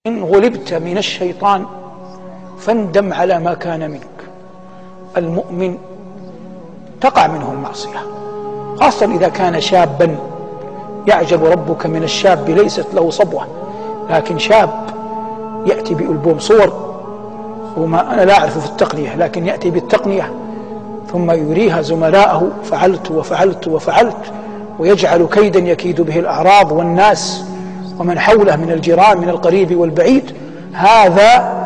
إن غلبت من الشيطان فاندم على ما كان منك. المؤمن تقع منه المعصية، خاصة إذا كان شابا. يعجب ربك من الشاب ليست له صبوة، لكن شاب يأتي بألبوم صور، وما أنا لا أعرف في التقنية، لكن يأتي بالتقنية ثم يريها زملائه فعلت وفعلت وفعلت، ويجعل كيدا يكيد به الأعراض والناس ومن حوله من الجيران من القريب والبعيد. هذا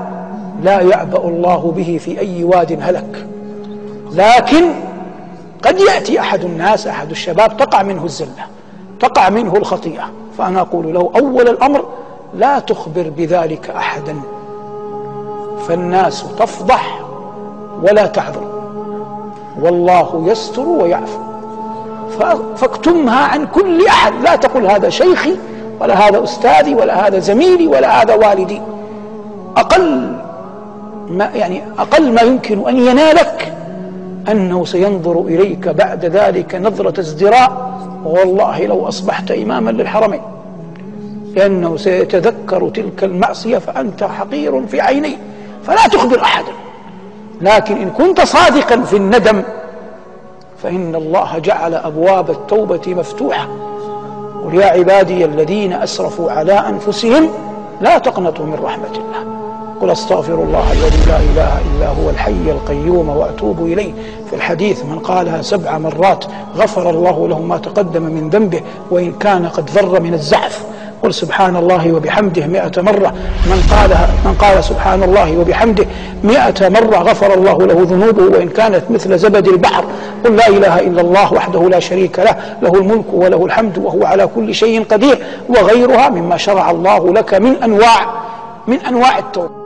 لا يعبأ الله به في أي واد هلك. لكن قد يأتي أحد الناس، أحد الشباب، تقع منه الزلة، تقع منه الخطيئة، فأنا أقول له أول الأمر لا تخبر بذلك أحدا، فالناس تفضح ولا تعذر، والله يستر ويعفو، فاكتمها عن كل أحد. لا تقل هذا شيخي ولا هذا أستاذي ولا هذا زميلي ولا هذا والدي. أقل ما يمكن أن ينالك أنه سينظر إليك بعد ذلك نظرة ازدراء، والله لو أصبحت إماما للحرمين، لأنه سيتذكر تلك المعصية فأنت حقير في عينيه، فلا تخبر أحدا. لكن إن كنت صادقا في الندم فإن الله جعل أبواب التوبة مفتوحة. قل يا عبادي الذين أسرفوا على أنفسهم لا تقنطوا من رحمة الله، قل أستغفر الله الذي لا إله إلا هو الحي القيوم وأتوب إليه. في الحديث من قالها 7 مرات غفر الله له ما تقدم من ذنبه وإن كان قد فر من الزحف. قل سبحان الله وبحمده 100 مرة، من قال سبحان الله وبحمده 100 مرة غفر الله له ذنوبه وإن كانت مثل زبد البحر. قل لا إله إلا الله وحده لا شريك له، له الملك وله الحمد وهو على كل شيء قدير، وغيرها مما شرع الله لك من أنواع التوبة.